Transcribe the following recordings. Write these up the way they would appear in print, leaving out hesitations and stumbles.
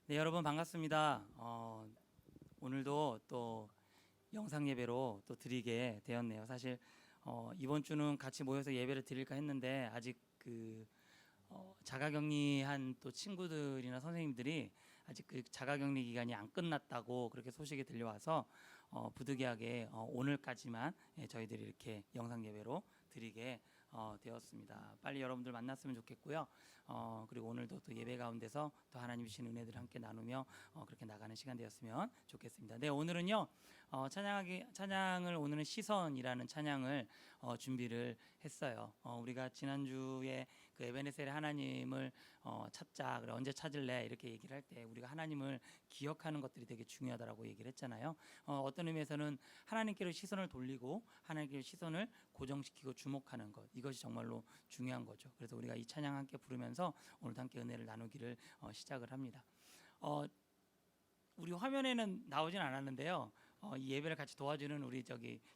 네, 여러분 반갑습니다. 오늘도 또 영상 예배로 또 드리게 되었네요. 사실 이번 주는 같이 모여서 예배를 드릴까 했는데 아직 자가격리한 또 친구들이나 선생님들이 아직 그 자가격리 기간이 안 끝났다고 그렇게 소식이 들려와서 부득이하게 오늘까지만 저희들이 이렇게 영상 예배로 드리게 되었습니다. 빨리 여러분들 만났으면 좋겠고요. 그리고 오늘도 또 예배 가운데서 또 하나님 주신 은혜들을 함께 나누며 그렇게 나가는 시간 되었으면 좋겠습니다. 네, 오늘은요 찬양을 오늘은 시선이라는 찬양을 준비를 했어요. 우리가 지난주에 그 에베네셀의 하나님을 찾자, 그래 언제 찾을래 이렇게 얘기를 할 때 우리가 하나님을 기억하는 것들이 되게 중요하다라고 얘기를 했잖아요. 어떤 의미에서는 하나님께로 시선을 돌리고 하나님께로 시선을 고정시키고 주목하는 것, 이것이 정말로 중요한 거죠. 그래서 우리가 이 찬양 함께 부르면서 오늘도 함께 은혜를 나누기를 시작을 합니다. 우리 화면에는 나오진 않았는데요. 이 예배를 같이 도와주는 우리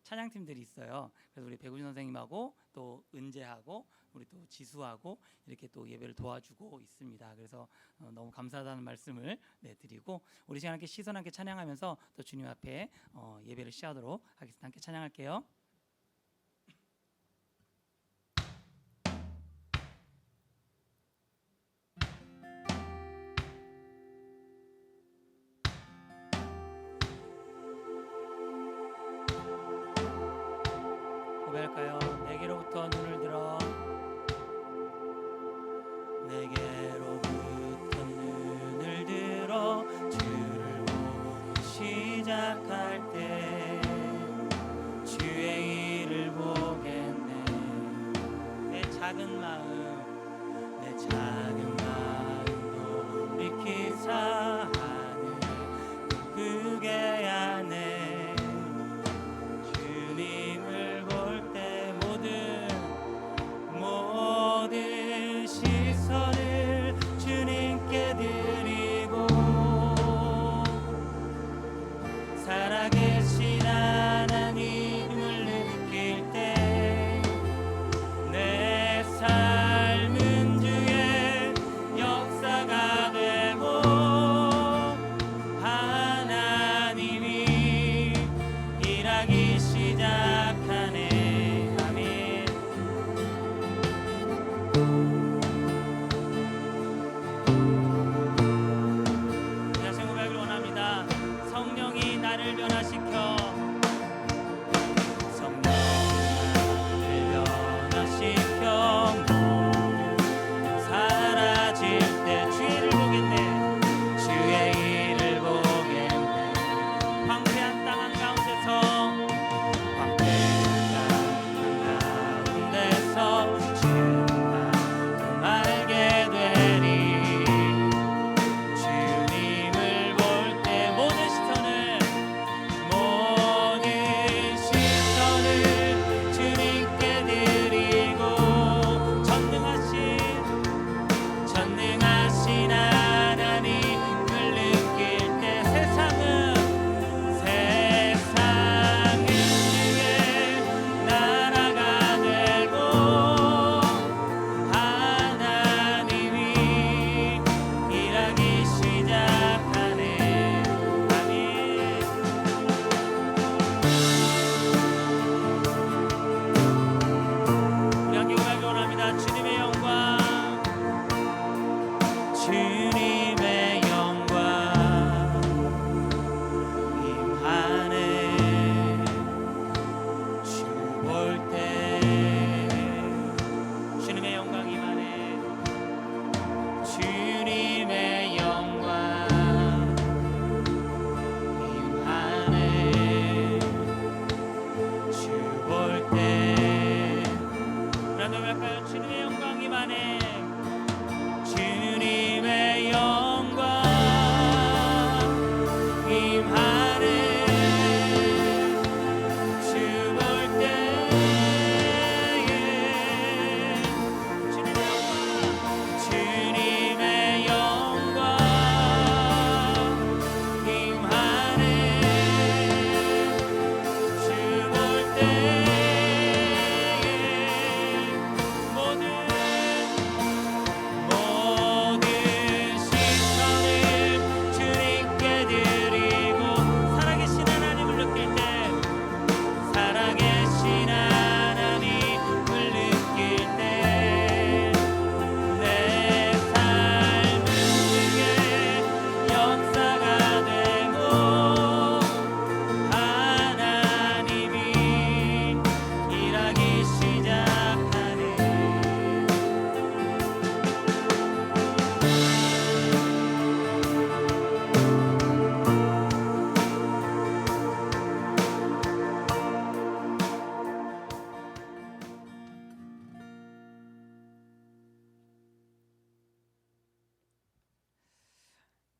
찬양팀들이 있어요. 그래서 우리 백우진 선생님하고 또 은재하고 우리 또 지수하고 이렇게 또 예배를 도와주고 있습니다. 그래서 너무 감사하다는 말씀을 드리고 우리 시간 함께 시선 함께 찬양하면서 또 주님 앞에 예배를 시작하도록 하겠습니다. 함께 찬양할게요. 고백할까요? 내게로부터 눈을 들어 내게로부터 눈을 들어 주를 보기 시작할 때 주의 일을 보겠네. 내 작은 마음 돌이키사 하늘 크게 하네. 주님을 볼 때 모든 시선을 주님께 드리고 살아계신 하나님을 느낄 때 내 삶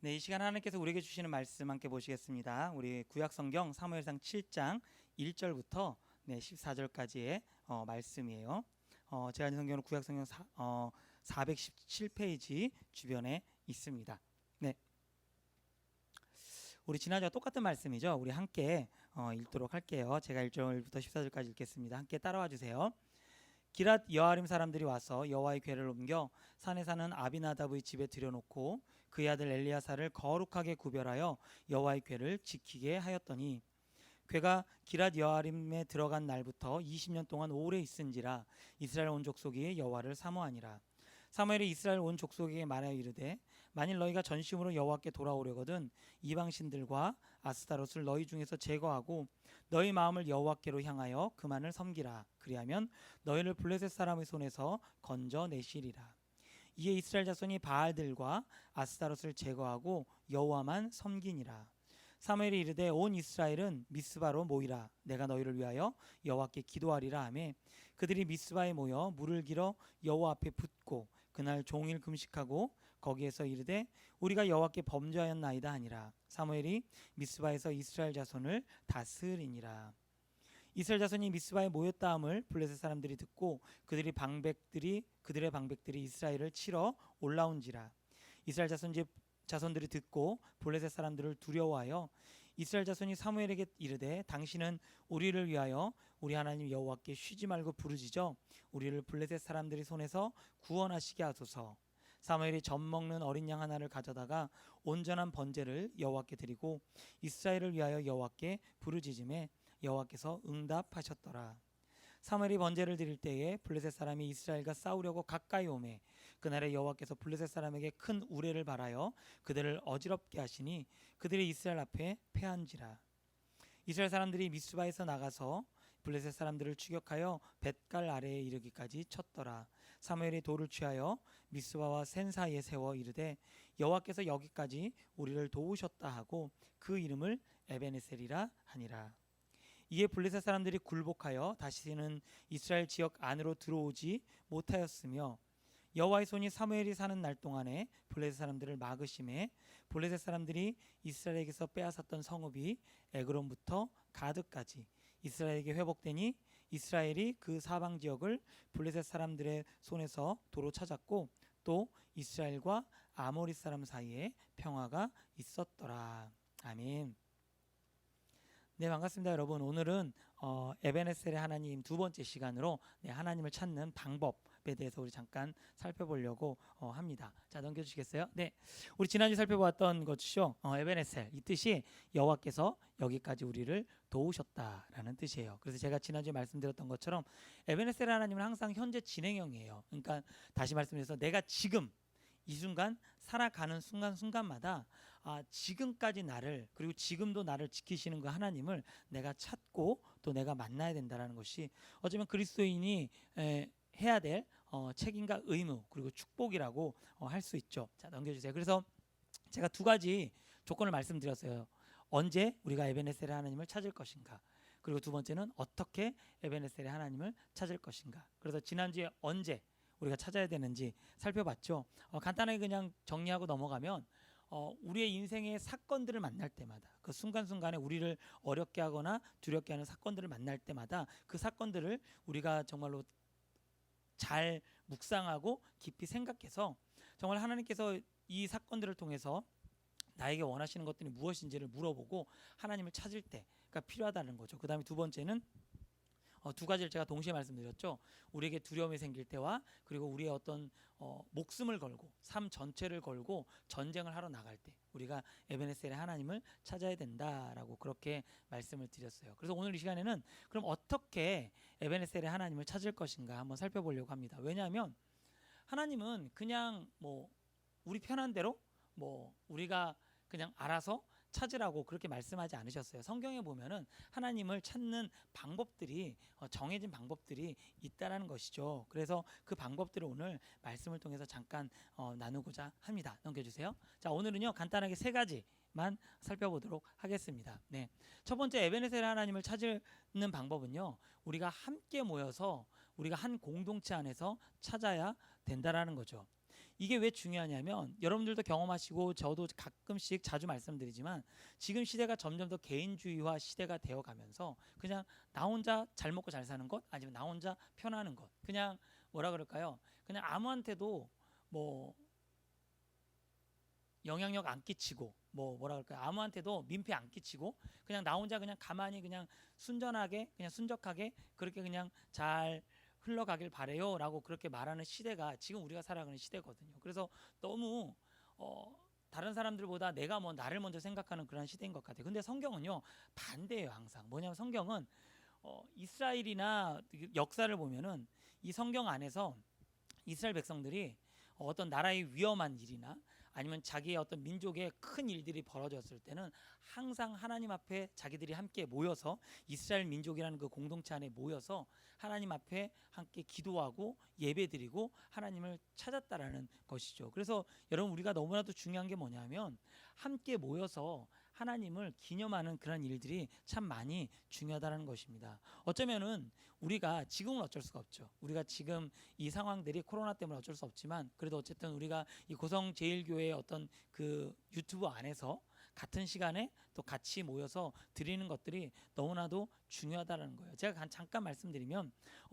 네, 이 시간 하나님께서 우리에게 주시는 말씀 함께 보시겠습니다. 우리 구약성경 사무엘상 7장 1절부터 14절까지의 말씀이에요. 제가 가진 성경은 구약성경 417페이지 주변에 있습니다. 네, 우리 지난주와 똑같은 말씀이죠. 우리 함께 읽도록 할게요. 제가 1절부터 14절까지 읽겠습니다. 함께 따라와 주세요. 기랏 여아림 사람들이 와서 여호와의 궤를 옮겨 산에 사는 아비나답의 집에 들여놓고 그의 아들 엘리야사를 거룩하게 구별하여 여호와의 궤를 지키게 하였더니 궤가 기랏 여아림에 들어간 날부터 20년 동안 오래 있은지라 이스라엘 온 족속이 여호와를 사모하니라. 사무엘이 이스라엘 온 족속에게 말하여 이르되 만일 너희가 전심으로 여호와께 돌아오려거든 이방신들과 아스타롯을 너희 중에서 제거하고 너희 마음을 여호와께로 향하여 그만을 섬기라. 그리하면 너희를 블레셋 사람의 손에서 건져내시리라. 이에 이스라엘 자손이 바알들과 아스타롯을 제거하고 여호와만 섬기니라. 사무엘이 이르되 온 이스라엘은 미스바로 모이라. 내가 너희를 위하여 여호와께 기도하리라 하매 그들이 미스바에 모여 물을 길어 여호와 앞에 붓고 그날 종일 금식하고 거기에서 이르되 우리가 여호와께 범죄하였나이다 하니라. 사무엘이 미스바에서 이스라엘 자손을 다스리니라. 이스라엘 자손이 미스바에 모였다 함을 블레셋 사람들이 듣고 그들의 방백들이 이스라엘을 치러 올라온지라. 이스라엘 자손들이 듣고 블레셋 사람들을 두려워하여 이스라엘 자손이 사무엘에게 이르되 당신은 우리를 위하여 우리 하나님 여호와께 쉬지 말고 부르짖어 우리를 블레셋 사람들의 손에서 구원하시게 하소서. 사무엘이 젖 먹는 어린 양 하나를 가져다가 온전한 번제를 여호와께 드리고 이스라엘을 위하여 여호와께 부르짖음에 여호와께서 응답하셨더라. 사무엘이 번제를 드릴 때에 블레셋 사람이 이스라엘과 싸우려고 가까이 오매 그날에 여호와께서 블레셋 사람에게 큰 우레를 발하여 그들을 어지럽게 하시니 그들이 이스라엘 앞에 패한지라. 이스라엘 사람들이 미스바에서 나가서 블레셋 사람들을 추격하여 벳갈 아래에 이르기까지 쳤더라. 사무엘이 돌을 취하여 미스바와 센 사이에 세워 이르되 여호와께서 여기까지 우리를 도우셨다 하고 그 이름을 에베네셀이라 하니라. 이에 블레셋 사람들이 굴복하여 다시는 이스라엘 지역 안으로 들어오지 못하였으며 여호와의 손이 사무엘이 사는 날 동안에 블레셋 사람들을 막으심에 블레셋 사람들이 이스라엘에게서 빼앗았던 성읍이 에그론부터 가드까지 이스라엘에게 회복되니 이스라엘이 그 사방 지역을 블레셋 사람들의 손에서 도로 찾았고 또 이스라엘과 아모리 사람 사이에 평화가 있었더라. 아멘. 네, 반갑습니다 여러분. 오늘은 에베네셀의 하나님 두 번째 시간으로 하나님을 찾는 방법에 대해서 우리 잠깐 살펴보려고 합니다. 자, 넘겨주시겠어요? 네, 우리 지난주 살펴보았던 것이죠. 에베네셀, 이 뜻이 여호와께서 여기까지 우리를 도우셨다라는 뜻이에요. 그래서 제가 지난주에 말씀드렸던 것처럼 에베네셀 하나님은 항상 현재 진행형이에요. 그러니까 다시 말씀드려서 내가 지금 이 순간 살아가는 순간순간마다 지금까지 나를 그리고 지금도 나를 지키시는 그 하나님을 내가 찾고 또 내가 만나야 된다는 것이 어쩌면 그리스도인이 해야 될 책임과 의무 그리고 축복이라고 할 수 있죠. 자, 넘겨주세요. 그래서 제가 두 가지 조건을 말씀드렸어요. 언제 우리가 에베네셀의 하나님을 찾을 것인가, 그리고 두 번째는 어떻게 에베네셀의 하나님을 찾을 것인가. 그래서 지난주에 언제 우리가 찾아야 되는지 살펴봤죠. 간단하게 그냥 정리하고 넘어가면 우리의 인생의 사건들을 만날 때마다 그 순간순간에 우리를 어렵게 하거나 두렵게 하는 사건들을 만날 때마다 그 사건들을 우리가 정말로 잘 묵상하고 깊이 생각해서 정말 하나님께서 이 사건들을 통해서 나에게 원하시는 것들이 무엇인지를 물어보고 하나님을 찾을 때가 필요하다는 거죠. 그 다음에 두 번째는 두 가지를 제가 동시에 말씀드렸죠. 우리에게 두려움이 생길 때와 그리고 우리의 어떤 목숨을 걸고 삶 전체를 걸고 전쟁을 하러 나갈 때 우리가 에베네셀의 하나님을 찾아야 된다라고 그렇게 말씀을 드렸어요. 그래서 오늘 이 시간에는 그럼 어떻게 에베네셀의 하나님을 찾을 것인가 한번 살펴보려고 합니다. 왜냐하면 하나님은 그냥 우리 편한 대로 우리가 그냥 알아서 찾으라고 그렇게 말씀하지 않으셨어요. 성경에 보면은 하나님을 찾는 방법들이 정해진 방법들이 있다라는 것이죠. 그래서 그 방법들을 오늘 말씀을 통해서 잠깐 나누고자 합니다. 넘겨주세요. 자, 오늘은요 간단하게 세 가지만 살펴보도록 하겠습니다. 네, 첫 번째 에베네셀 하나님을 찾는 방법은요 우리가 함께 모여서 우리가 한 공동체 안에서 찾아야 된다라는 거죠. 이게 왜 중요하냐면 여러분들도 경험하시고 저도 가끔씩 자주 말씀드리지만 지금 시대가 점점 더 개인주의화 시대가 되어가면서 그냥 나 혼자 잘 먹고 잘 사는 것 아니면 나 혼자 편하는 것 그냥 뭐라 그럴까요? 그냥 아무한테도 뭐 영향력 안 끼치고 뭐라 그럴까요? 아무한테도 민폐 안 끼치고 그냥 나 혼자 그냥 가만히 그냥 순전하게 그냥 순적하게 그렇게 그냥 잘 흘러가길 바래요라고 그렇게 말하는 시대가 지금 우리가 살아가는 시대거든요. 그래서 너무 다른 사람들보다 내가 뭐 나를 먼저 생각하는 그런 시대인 것 같아요. 근데 성경은요 반대예요. 항상 뭐냐면 성경은 이스라엘이나 역사를 보면은 이 성경 안에서 이스라엘 백성들이 어떤 나라의 위험한 일이나 아니면 자기의 어떤 민족의 큰 일들이 벌어졌을 때는 항상 하나님 앞에 자기들이 함께 모여서 이스라엘 민족이라는 그 공동체 안에 모여서 하나님 앞에 함께 기도하고 예배드리고 하나님을 찾았다라는 것이죠. 그래서 여러분 우리가 너무나도 중요한 게 뭐냐면 함께 모여서 하나님을 기념하는 그런 일들이 참 많이 중요하다는 것입니다. 어쩌면은 우리가 지금은 어쩔 수가 없죠. 우리가 지금 이 상황들이 코로나 때문에 어쩔 수 없지만 그래도 어쨌든 우리가 이 고성제일교회의 어떤 그 유튜브 안에서 같은 시간에 또 같이 모여서 드리는 것들이 너무나도 중요하다는 거예요. 제가 잠깐 말씀드리면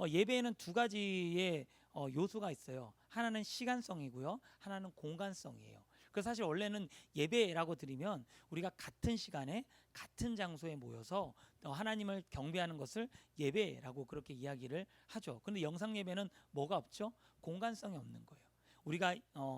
예배에는 두 가지의 요소가 있어요. 하나는 시간성이고요. 하나는 공간성이에요. 그래서 사실 원래는 예배라고 드리면 우리가 같은 시간에 같은 장소에 모여서 하나님을 경배하는 것을 예배라고 그렇게 이야기를 하죠. 근데 영상 예배는 뭐가 없죠? 공간성이 없는 거예요. 우리가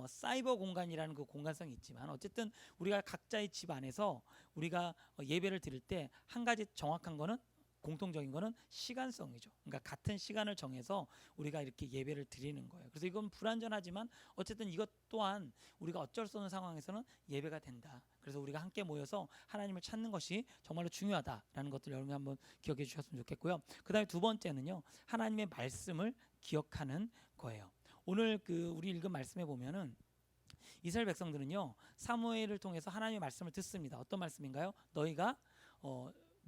사이버 공간이라는 그 공간성이 있지만 어쨌든 우리가 각자의 집 안에서 우리가 예배를 드릴 때 한 가지 정확한 거는 공통적인 거는 시간성이죠. 그러니까 같은 시간을 정해서 우리가 이렇게 예배를 드리는 거예요. 그래서 이건 불완전하지만 어쨌든 이것 또한 우리가 어쩔 수 없는 상황에서는 예배가 된다. 그래서 우리가 함께 모여서 하나님을 찾는 것이 정말로 중요하다라는 것들 여러분이 한번 기억해 주셨으면 좋겠고요. 그다음에 두 번째는요. 하나님의 말씀을 기억하는 거예요. 오늘 우리 읽은 말씀에 보면은 이스라엘 백성들은요. 사무엘을 통해서 하나님의 말씀을 듣습니다. 어떤 말씀인가요? 너희가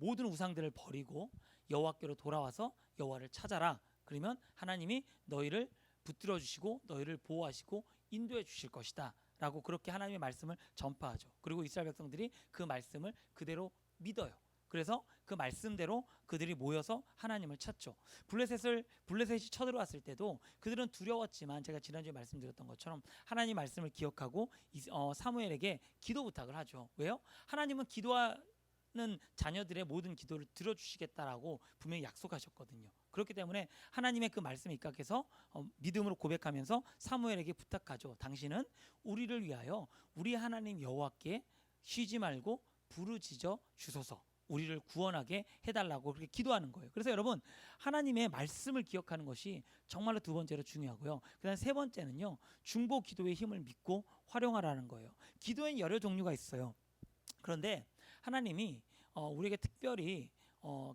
모든 우상들을 버리고 여호와께로 돌아와서 여호와를 찾아라. 그러면 하나님이 너희를 붙들어 주시고 너희를 보호하시고 인도해 주실 것이다. 라고 그렇게 하나님의 말씀을 전파하죠. 그리고 이스라엘 백성들이 그 말씀을 그대로 믿어요. 그래서 그 말씀대로 그들이 모여서 하나님을 찾죠. 블레셋이 쳐들어왔을 때도 그들은 두려웠지만 제가 지난주에 말씀드렸던 것처럼 하나님 말씀을 기억하고 사무엘에게 기도 부탁을 하죠. 왜요? 하나님은 기도하는 자녀들의 모든 기도를 들어주시겠다라고 분명히 약속하셨거든요. 그렇기 때문에 하나님의 그 말씀에 입각해서 믿음으로 고백하면서 사무엘에게 부탁하죠. 당신은 우리를 위하여 우리 하나님 여호와께 쉬지 말고 부르짖어 주소서. 우리를 구원하게 해달라고 그렇게 기도하는 거예요. 그래서 여러분 하나님의 말씀을 기억하는 것이 정말로 두 번째로 중요하고요. 그다음 세 번째는요. 중보 기도의 힘을 믿고 활용하라는 거예요. 기도엔 여러 종류가 있어요. 그런데 하나님이 우리에게 특별히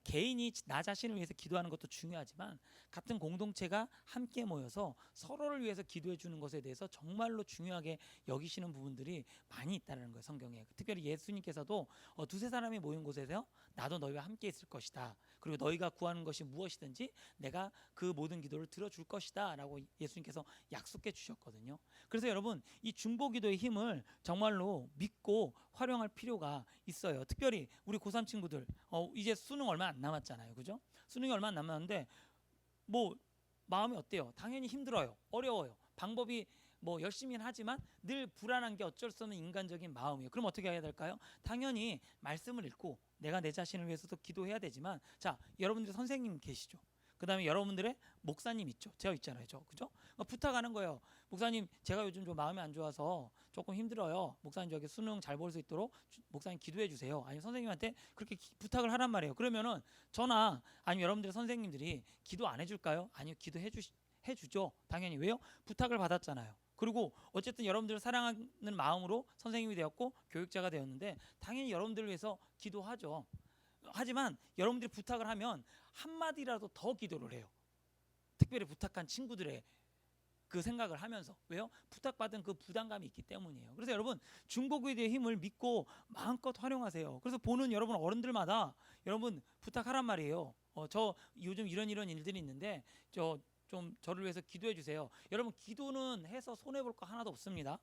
개인이 나 자신을 위해서 기도하는 것도 중요하지만 같은 공동체가 함께 모여서 서로를 위해서 기도해 주는 것에 대해서 정말로 중요하게 여기시는 부분들이 많이 있다는 거예요. 성경에. 특별히 예수님께서도 두세 사람이 모인 곳에서 나도 너희와 함께 있을 것이다. 그리고 너희가 구하는 것이 무엇이든지 내가 그 모든 기도를 들어줄 것이다 라고 예수님께서 약속해 주셨거든요. 그래서 여러분 이 중보기도의 힘을 정말로 믿고 활용할 필요가 있어요. 특별히 우리 고3 친구들 이제 수능 얼마 안 남았잖아요. 그죠? 수능이 얼마 안 남았는데 뭐 마음이 어때요? 당연히 힘들어요. 어려워요. 방법이 뭐 열심히는 하지만 늘 불안한 게 어쩔 수 없는 인간적인 마음이에요. 그럼 어떻게 해야 될까요? 당연히 말씀을 읽고 내가 내 자신을 위해서도 기도해야 되지만 자, 여러분들 선생님 계시죠? 그 다음에 여러분들의 목사님 있죠. 제가 있잖아요. 그죠? 부탁하는 거예요. 목사님 제가 요즘 좀 마음이 안 좋아서 조금 힘들어요. 목사님 저기 수능 잘 볼 수 있도록 목사님 기도해 주세요. 아니 선생님한테 그렇게 부탁을 하란 말이에요. 그러면은 저나 아니면 여러분들의 선생님들이 기도 안 해줄까요? 아니요. 해주죠. 당연히. 왜요? 부탁을 받았잖아요. 그리고 어쨌든 여러분들을 사랑하는 마음으로 선생님이 되었고 교육자가 되었는데 당연히 여러분들을 위해서 기도하죠. 하지만 여러분들이 부탁을 하면 한마디라도 더 기도를 해요. 특별히 부탁한 친구들의 그 생각을 하면서. 왜요? 부탁받은 그 부담감이 있기 때문이에요. 그래서 여러분 중보기도의 힘을 믿고 마음껏 활용하세요. 그래서 보는 여러분 어른들마다 여러분 부탁하란 말이에요. 저 요즘 이런 일들이 있는데 저 좀 저를 위해서 기도해 주세요. 여러분, 기도는 해서 손해 볼 거 하나도 없습니다.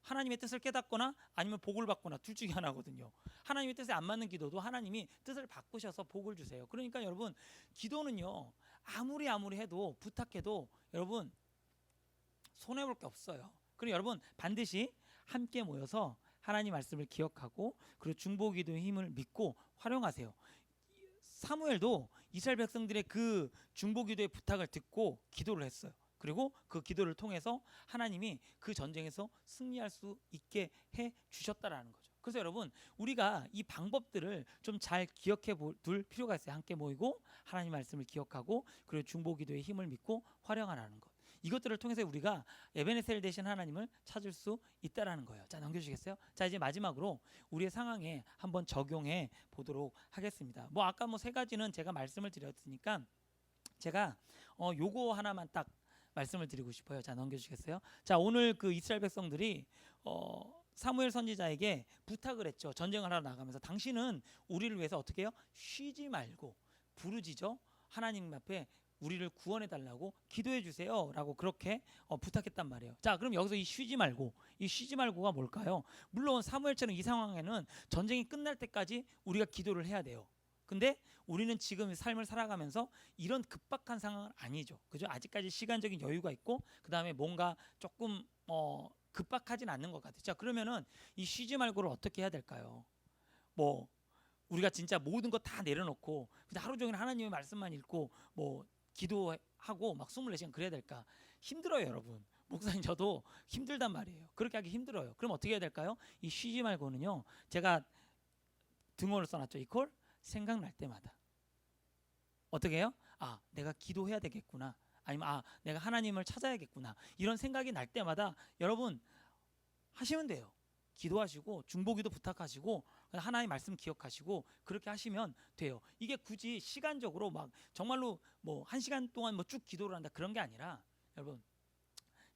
하나님의 뜻을 깨닫거나 아니면 복을 받거나 둘 중에 하나거든요. 하나님의 뜻에 안 맞는 기도도 하나님이 뜻을 바꾸셔서 복을 주세요. 그러니까 여러분, 기도는요, 아무리 해도, 부탁해도 여러분 손해 볼 게 없어요. 그럼 여러분 반드시 함께 모여서 하나님 말씀을 기억하고 그리고 중보기도의 힘을 믿고 활용하세요. 사무엘도 이스라엘 백성들의 그 중보기도의 부탁을 듣고 기도를 했어요. 그리고 그 기도를 통해서 하나님이 그 전쟁에서 승리할 수 있게 해 주셨다라는 거죠. 그래서 여러분, 우리가 이 방법들을 좀 잘 기억해 둘 필요가 있어요. 함께 모이고 하나님 말씀을 기억하고 그리고 중보기도의 힘을 믿고 활용하라는 것. 이것들을 통해서 우리가 에베네셀 되신 하나님을 찾을 수 있다라는 거예요. 자, 넘겨주시겠어요? 자, 이제 마지막으로 우리의 상황에 한번 적용해 보도록 하겠습니다. 뭐 아까 뭐 세 가지는 제가 말씀을 드렸으니까 제가 요거 하나만 딱 말씀을 드리고 싶어요. 자, 넘겨주시겠어요? 자, 오늘 그 이스라엘 백성들이 사무엘 선지자에게 부탁을 했죠. 전쟁을 하러 나가면서 당신은 우리를 위해서 어떻게 해요? 쉬지 말고 부르짖어 하나님 앞에 우리를 구원해 달라고 기도해 주세요라고 그렇게 부탁했단 말이에요. 자, 그럼 여기서 이 쉬지 말고가 뭘까요? 물론 사무엘처럼 이 상황에는 전쟁이 끝날 때까지 우리가 기도를 해야 돼요. 근데 우리는 지금 삶을 살아가면서 이런 급박한 상황은 아니죠. 그죠? 아직까지 시간적인 여유가 있고 그다음에 뭔가 조금 급박하진 않는 것 같아요. 자, 그러면은 이 쉬지 말고를 어떻게 해야 될까요? 뭐 우리가 진짜 모든 거 다 내려놓고 그냥 하루 종일 하나님의 말씀만 읽고 뭐 기도하고 막 24시간 그래야 될까? 힘들어요, 여러분. 목사님, 저도 힘들단 말이에요. 그렇게 하기 힘들어요. 그럼 어떻게 해야 될까요? 이 쉬지 말고는요, 제가 등호를 써놨죠. 이퀄 생각날 때마다 어떻게 해요? 아, 내가 기도해야 되겠구나. 아니면 내가 하나님을 찾아야겠구나. 이런 생각이 날 때마다 여러분 하시면 돼요. 기도하시고 중보기도 부탁하시고 하나님의 말씀 기억하시고 그렇게 하시면 돼요. 이게 굳이 시간적으로 막 정말로 뭐 1시간 동안 뭐 쭉 기도를 한다 그런 게 아니라, 여러분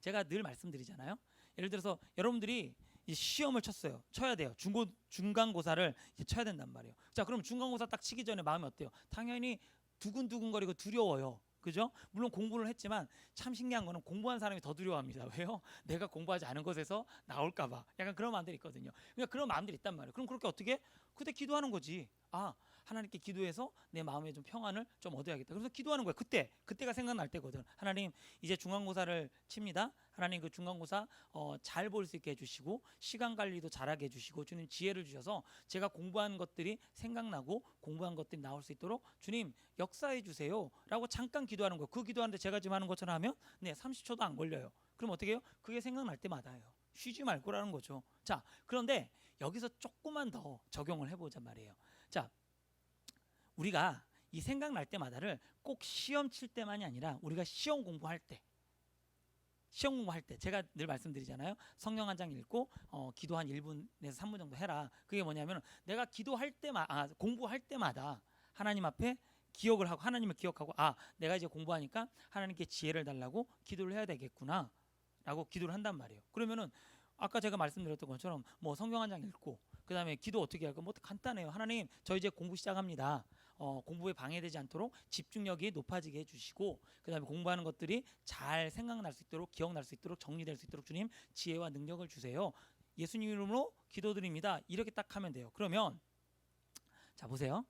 제가 늘 말씀드리잖아요. 예를 들어서 여러분들이 이제 시험을 쳐야 돼요. 중간고사를 이제 쳐야 된단 말이에요. 자, 그럼 중간고사 딱 치기 전에 마음이 어때요? 당연히 두근두근거리고 두려워요. 그죠? 물론 공부를 했지만 참 신기한 거는 공부한 사람이 더 두려워합니다. 왜요? 내가 공부하지 않은 것에서 나올까봐. 약간 그런 마음들이 있거든요. 그러니까 그런 마음들이 있단 말이에요. 그럼 그렇게 어떻게? 그때 기도하는 거지. 하나님께 기도해서 내 마음에 좀 평안을 좀 얻어야겠다. 그래서 기도하는 거예요. 그때가 생각날 때거든. 하나님, 이제 중간고사를 칩니다. 하나님, 그 중간고사 잘 볼 수 있게 해주시고 시간 관리도 잘하게 해주시고 주님 지혜를 주셔서 제가 공부한 것들이 생각나고 공부한 것들이 나올 수 있도록 주님 역사해 주세요 라고 잠깐 기도하는 거예요. 그 기도하는데 제가 지금 하는 것처럼 하면 30초도 안 걸려요. 그럼 어떻게 해요? 그게 생각날 때마다예요. 쉬지 말고라는 거죠. 자, 그런데 여기서 조금만 더 적용을 해보자 말이에요. 자, 우리가 이 생각날 때마다를 꼭 시험 칠 때만이 아니라 우리가 시험 공부할 때 제가 늘 말씀드리잖아요. 성경 한 장 읽고 기도 한 1분에서 3분 정도 해라. 그게 뭐냐면 내가 기도할 때마다 공부할 때마다 하나님 앞에 기억을 하고 하나님을 기억하고 내가 이제 공부하니까 하나님께 지혜를 달라고 기도를 해야 되겠구나 라고 기도를 한단 말이에요. 그러면은 아까 제가 말씀드렸던 것처럼 뭐 성경 한 장 읽고 그다음에 기도 어떻게 할까? 뭐 간단해요. 하나님, 저 이제 공부 시작합니다. 공부에 방해되지 않도록 집중력이 높아지게 해주시고 그다음에 공부하는 것들이 잘 생각날 수 있도록 기억날 수 있도록 정리될 수 있도록 주님 지혜와 능력을 주세요. 예수님 이름으로 기도드립니다. 이렇게 딱 하면 돼요. 그러면 자, 보세요.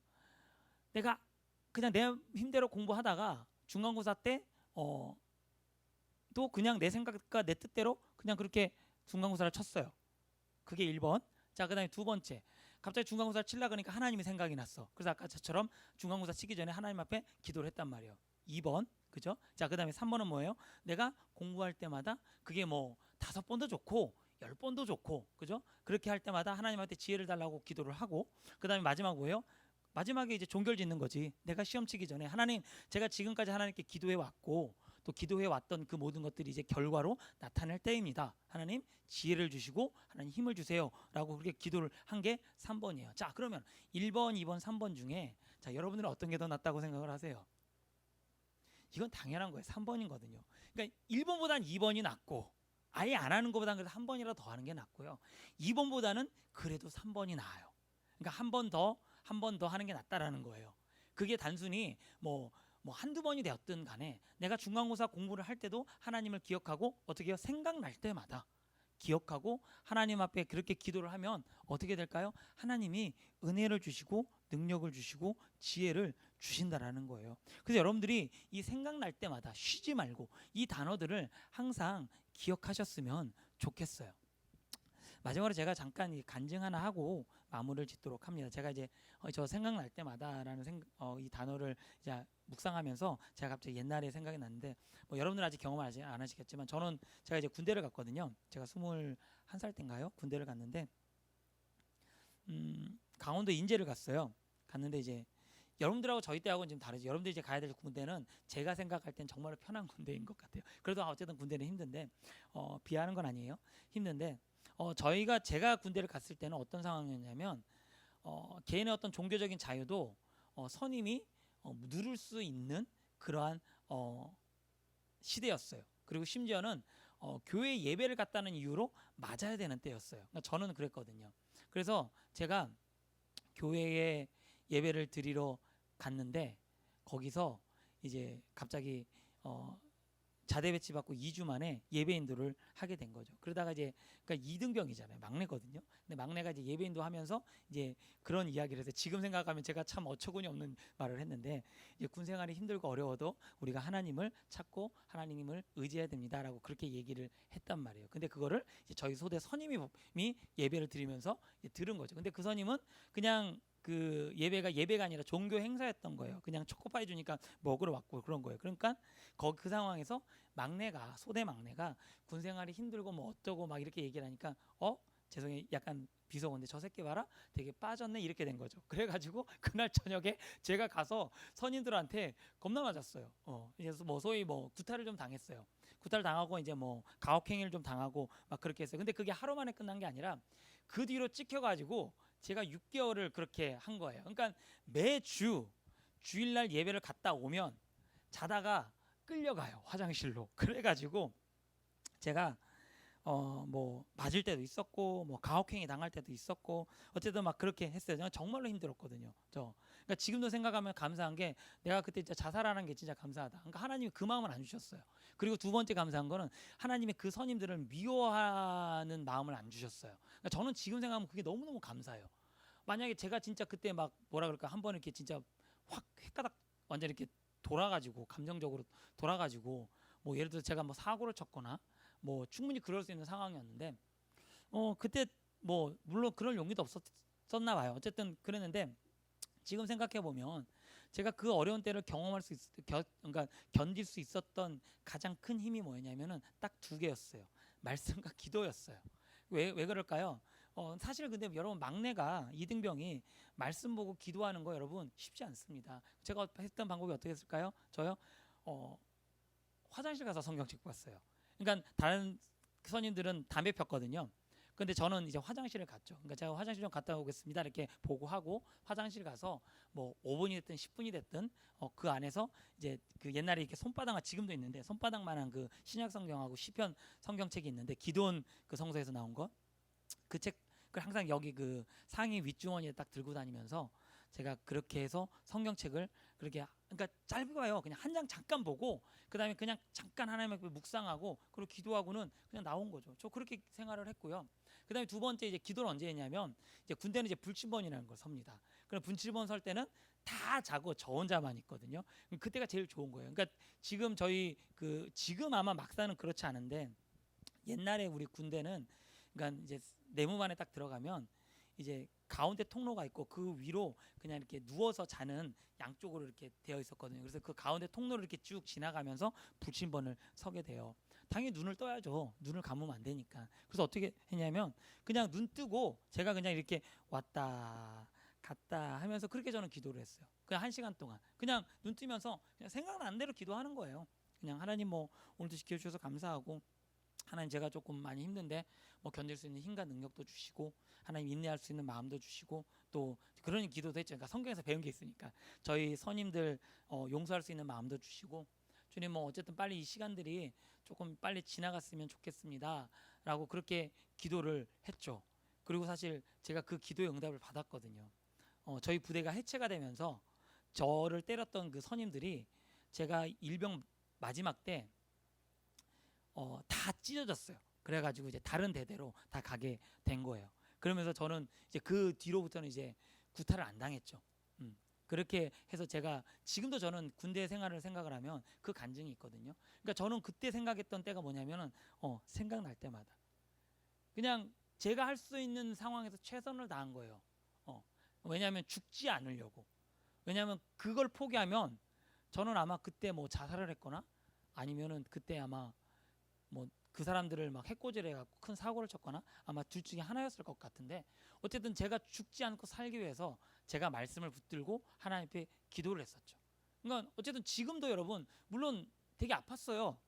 내가 그냥 내 힘대로 공부하다가 중간고사 때 또 그냥 내 생각과 내 뜻대로 그냥 그렇게 중간고사를 쳤어요. 그게 1번. 자, 그 다음에 두 번째, 갑자기 중간고사를 치려고 하니까 하나님이 생각이 났어. 그래서 아까 저처럼 중간고사 치기 전에 하나님 앞에 기도를 했단 말이에요. 2번. 그죠? 자, 그 다음에 3번은 뭐예요? 내가 공부할 때마다 그게 뭐 5번도 좋고 10번도 좋고, 그죠? 그렇게 할 때마다 하나님한테 지혜를 달라고 기도를 하고, 그 다음에 마지막 뭐예요? 마지막에 이제 종결 짓는 거지. 내가 시험 치기 전에 하나님, 제가 지금까지 하나님께 기도해 왔고 또 기도해 왔던 그 모든 것들이 이제 결과로 나타날 때입니다. 하나님 지혜를 주시고 하나님 힘을 주세요 라고 그렇게 기도를 한 게 3번이에요. 자, 그러면 1번, 2번, 3번 중에 자, 여러분들은 어떤 게 더 낫다고 생각을 하세요? 이건 당연한 거예요. 3번이거든요. 그러니까 1번보다는 2번이 낫고 아예 안 하는 것보다는 그래도 한 번이라도 더 하는 게 낫고요. 2번보다는 그래도 3번이 나아요. 그러니까 한 번 더 하는 게 낫다라는 거예요. 그게 단순히 뭐 뭐 한두 번이 되었든 간에 내가 중간고사 공부를 할 때도 하나님을 기억하고 어떻게 해요? 생각날 때마다 기억하고 하나님 앞에 그렇게 기도를 하면 어떻게 될까요? 하나님이 은혜를 주시고 능력을 주시고 지혜를 주신다라는 거예요. 그래서 여러분들이 이 생각날 때마다 쉬지 말고 이 단어들을 항상 기억하셨으면 좋겠어요. 마지막으로 제가 잠깐 이 간증 하나 하고 마무리를 짓도록 합니다. 제가 이제 저 생각날 때마다라는 이 단어를 이제 묵상하면서 제가 갑자기 옛날에 생각이 났는데 뭐 여러분들 아직 경험을 안 하시겠지만 제가 이제 군대를 갔거든요. 제가 21살 때인가요? 군대를 갔는데 강원도 인제를 갔어요. 갔는데 이제 여러분들하고 저희 때하고는 좀 다르죠. 여러분들이 이제 가야 될 군대는 제가 생각할 땐 정말로 편한 군대인 것 같아요. 그래도 어쨌든 군대는 힘든데 비하하는 건 아니에요. 힘든데 제가 군대를 갔을 때는 어떤 상황이었냐면 개인의 어떤 종교적인 자유도 선임이 누를 수 있는 그러한 시대였어요. 그리고 심지어는 교회 예배를 갔다는 이유로 맞아야 되는 때였어요. 그러니까 저는 그랬거든요. 그래서 제가 교회에 예배를 드리러 갔는데 거기서 이제 갑자기 자대 배치 받고 2주 만에 예배 인도를 하게 된 거죠. 그러다가 이제 그러니까 2등병이잖아요. 막내거든요. 근데 막내가 이제 예배 인도 하면서 이제 그런 이야기를 해서 지금 생각하면 제가 참 어처구니 없는 말을 했는데 이제 군 생활이 힘들고 어려워도 우리가 하나님을 찾고 하나님을 의지해야 됩니다라고 그렇게 얘기를 했단 말이에요. 근데 그거를 이제 저희 소대 선임이 예배를 드리면서 들은 거죠. 근데 그 선임은 그냥 그 예배가 아니라 종교 행사였던 거예요. 그냥 초코파이 주니까 먹으러 왔고 그런 거예요. 그러니까 그 상황에서 소대 막내가 군 생활이 힘들고 뭐 어쩌고 막 이렇게 얘기를 하니까 죄송해요. 약간 비속어인데 저 새끼 봐라 되게 빠졌네 이렇게 된 거죠. 그래가지고 그날 저녁에 제가 가서 선임들한테 겁나 맞았어요. 그래서 뭐 소위 뭐 구타를 좀 당했어요. 구타를 당하고 이제 뭐 가혹행위를 좀 당하고 막 그렇게 했어요. 근데 그게 하루 만에 끝난 게 아니라 그 뒤로 찍혀가지고 제가 6개월을 그렇게 한 거예요. 그러니까 매주 주일날 예배를 갔다 오면 자다가 끌려가요 화장실로. 그래가지고 제가 뭐 맞을 때도 있었고 뭐 가혹행위 당할 때도 있었고 어쨌든 막 그렇게 했어요. 저는 정말로 힘들었거든요. 그러니까 지금도 생각하면 감사한 게 내가 그때 진짜 자살하는 게 진짜 감사하다. 그러니까 하나님이 그 마음을 안 주셨어요. 그리고 두 번째 감사한 거는 하나님이 그 선임들을 미워하는 마음을 안 주셨어요. 그러니까 저는 지금 생각하면 그게 너무너무 감사해요. 만약에 제가 진짜 그때 막 뭐라 그럴까 한번 이렇게 진짜 확 헷가닥 완전 이렇게 돌아가지고 감정적으로 돌아가지고 뭐 예를 들어 제가 뭐 사고를 쳤거나 뭐 충분히 그럴 수 있는 상황이었는데 그때 뭐 물론 그럴 용기도 없었나 봐요. 어쨌든 그랬는데 지금 생각해 보면 제가 그 어려운 때를 경험할 수 그러니까 견딜 수 있었던 가장 큰 힘이 뭐였냐면은 딱 두 개였어요. 말씀과 기도였어요. 왜 그럴까요? 사실 근데 여러분 막내가 이등병이 말씀 보고 기도하는 거 여러분 쉽지 않습니다. 제가 했던 방법이 어떻게 했을까요? 저요? 화장실 가서 성경책 봤어요. 그러니까 다른 선임들은 담배 폈거든요. 근데 저는 이제 화장실을 갔죠. 그러니까 제가 화장실 좀 갔다 오겠습니다. 이렇게 보고하고 화장실 가서 뭐 5분이 됐든 10분이 됐든 그 안에서 이제 그 옛날에 이렇게 손바닥만 지금도 있는데 손바닥만한 그 신약 성경하고 시편 성경책이 있는데 기도원 그 성서에서 나온 거 그 책 그 항상 여기 그 상의 윗주머니에 딱 들고 다니면서 제가 그렇게 해서 성경책을 그렇게 그러니까 짧아요. 그냥 한 장 잠깐 보고 그다음에 그냥 잠깐 하나님의 묵상하고 그리고 기도하고는 그냥 나온 거죠. 저 그렇게 생활을 했고요. 그다음에 두 번째 이제 기도를 언제 했냐면 이제 군대는 이제 불침번이라는 걸 섭니다. 그럼 불침번 설 때는 다 자고 저 혼자만 있거든요. 그때가 제일 좋은 거예요. 그러니까 지금 저희 지금 아마 막사는 그렇지 않은데 옛날에 우리 군대는 그러니까 이제 내무반에 딱 들어가면 이제 가운데 통로가 있고 그 위로 그냥 이렇게 누워서 자는 양쪽으로 이렇게 되어 있었거든요. 그래서 그 가운데 통로를 이렇게 쭉 지나가면서 불침번을 서게 돼요. 당연히 눈을 떠야죠. 눈을 감으면 안 되니까. 그래서 어떻게 했냐면 그냥 눈 뜨고 제가 그냥 이렇게 왔다 갔다 하면서 그렇게 저는 기도를 했어요. 그냥 1시간 동안 그냥 눈 뜨면서 그냥 생각나는 대로 기도하는 거예요. 그냥 하나님 뭐 오늘도 지켜주셔서 감사하고 하나님 제가 조금 많이 힘든데 뭐 견딜 수 있는 힘과 능력도 주시고 하나님 인내할 수 있는 마음도 주시고 또 그런 기도도 했죠. 그러니까 성경에서 배운 게 있으니까 저희 선임들 용서할 수 있는 마음도 주시고 주님 뭐 어쨌든 빨리 이 시간들이 조금 빨리 지나갔으면 좋겠습니다 라고 그렇게 기도를 했죠. 그리고 사실 제가 그 기도의 응답을 받았거든요. 저희 부대가 해체가 되면서 저를 때렸던 그 선임들이 제가 일병 마지막 때 다 찢어졌어요. 그래가지고 이제 다른 대대로 다 가게 된 거예요. 그러면서 저는 이제 그 뒤로부터는 이제 구타를 안 당했죠. 그렇게 해서 제가 지금도 저는 군대 생활을 생각을 하면 그 간증이 있거든요. 그러니까 저는 그때 생각했던 때가 뭐냐면은 생각날 때마다 그냥 제가 할 수 있는 상황에서 최선을 다한 거예요. 왜냐하면 죽지 않으려고. 왜냐하면 그걸 포기하면 저는 아마 그때 뭐 자살을 했거나 아니면은 그때 아마 뭐 그 사람들을 막 해코지를 해갖고 큰 사고를 쳤거나 아마 둘 중에 하나였을 것 같은데 어쨌든 제가 죽지 않고 살기 위해서 제가 말씀을 붙들고 하나님 앞에 기도를 했었죠. 그러니까 어쨌든 지금도 여러분 물론 되게 아팠어요.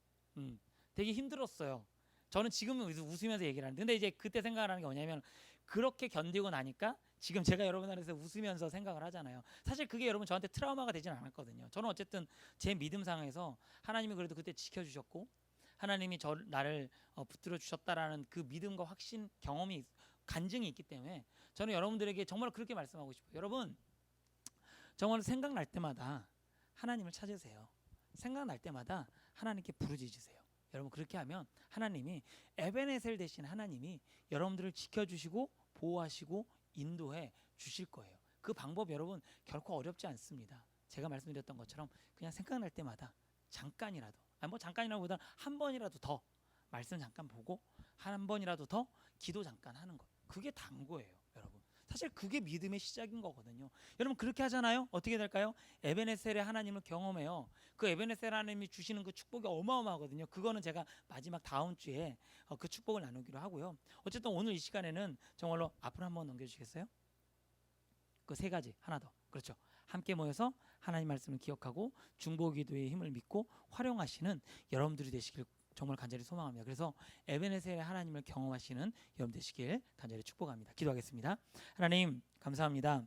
되게 힘들었어요. 저는 지금은 웃으면서 얘기를 하는데 근데 이제 그때 생각을 하는 게 뭐냐면 그렇게 견디고 나니까 지금 제가 여러분 안에서 웃으면서 생각을 하잖아요. 사실 그게 여러분 저한테 트라우마가 되진 않았거든요. 저는 어쨌든 제 믿음 상에서 하나님이 그래도 그때 지켜주셨고 하나님이 나를 붙들어 주셨다라는 그 믿음과 확신 경험이 간증이 있기 때문에 저는 여러분들에게 정말 그렇게 말씀하고 싶어요. 여러분 정말 생각날 때마다 하나님을 찾으세요. 생각날 때마다 하나님께 부르짖으세요. 여러분 그렇게 하면 하나님이 에베네셀 되신 하나님이 여러분들을 지켜주시고 보호하시고 인도해 주실 거예요. 그 방법 여러분 결코 어렵지 않습니다. 제가 말씀드렸던 것처럼 그냥 생각날 때마다 잠깐이라도 뭐 잠깐이라보다 한 번이라도 더 말씀 잠깐 보고 한 번이라도 더 기도 잠깐 하는 것 그게 단 거예요. 여러분 사실 그게 믿음의 시작인 거거든요. 여러분 그렇게 하잖아요. 어떻게 될까요? 에베네셀의 하나님을 경험해요. 그 에베네셀 하나님이 주시는 그 축복이 어마어마하거든요. 그거는 제가 마지막 다음 주에 그 축복을 나누기로 하고요. 어쨌든 오늘 이 시간에는 정말로 앞으로 한번 넘겨주시겠어요? 그 세 가지 하나 더 그렇죠. 함께 모여서 하나님 말씀을 기억하고 중보기도의 힘을 믿고 활용하시는 여러분들이 되시길 정말 간절히 소망합니다. 그래서 에베네셀의 하나님을 경험하시는 여러분 되시길 간절히 축복합니다. 기도하겠습니다. 하나님 감사합니다.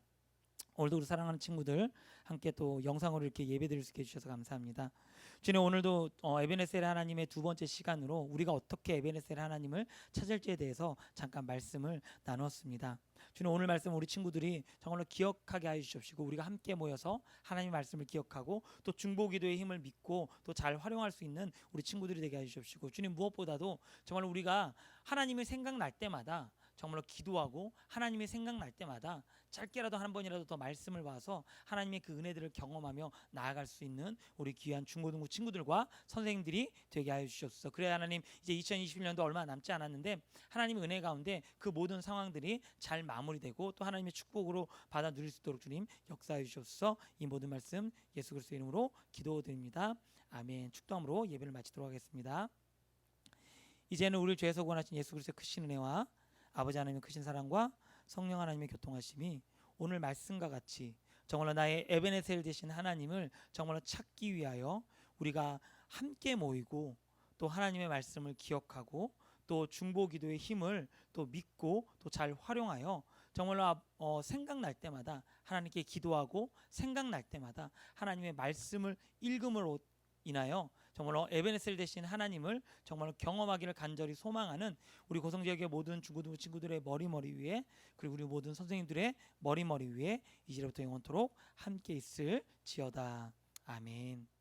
오늘도 우리 사랑하는 친구들 함께 또 영상으로 이렇게 예배드릴 수 있게 해주셔서 감사합니다. 주님 오늘도 에베네셀 하나님의 두 번째 시간으로 우리가 어떻게 에베네셀 하나님을 찾을지에 대해서 잠깐 말씀을 나누었습니다. 주님 오늘 말씀 우리 친구들이 정말로 기억하게 하여 주십시고 우리가 함께 모여서 하나님의 말씀을 기억하고 또 중보기도의 힘을 믿고 또 잘 활용할 수 있는 우리 친구들이 되게 해 주십시고 주님 무엇보다도 정말 우리가 하나님이 생각날 때마다 정말로 기도하고 하나님이 생각날 때마다 짧게라도 한 번이라도 더 말씀을 봐서 하나님의 그 은혜들을 경험하며 나아갈 수 있는 우리 귀한 중고등부 친구들과 선생님들이 되게 하여 주시옵소서. 그래야 하나님 이제 2021년도 얼마 남지 않았는데 하나님의 은혜 가운데 그 모든 상황들이 잘 마무리되고 또 하나님의 축복으로 받아 누릴 수 있도록 주님 역사해 주시옵소서. 이 모든 말씀 예수 그리스도의 이름으로 기도드립니다. 아멘. 축도함으로 예배를 마치도록 하겠습니다. 이제는 우리를 죄에서 구원하신 예수 그리스도의 크신 은혜와 아버지 하나님의 크신 사랑과 성령 하나님의 교통하심이 오늘 말씀과 같이 정말로 나의 에베네셀 되신 하나님을 정말로 찾기 위하여 우리가 함께 모이고 또 하나님의 말씀을 기억하고 또 중보기도의 힘을 또 믿고 또 잘 활용하여 정말로 생각날 때마다 하나님께 기도하고 생각날 때마다 하나님의 말씀을 읽음으로 인하여 정말로 에베네셀 되신 하나님을 정말로 경험하기를 간절히 소망하는 우리 고성지역의 모든 중고등부 친구들의 머리 위에 그리고 우리 모든 선생님들의 머리 위에 이제부터 영원토록 함께 있을지어다. 아멘.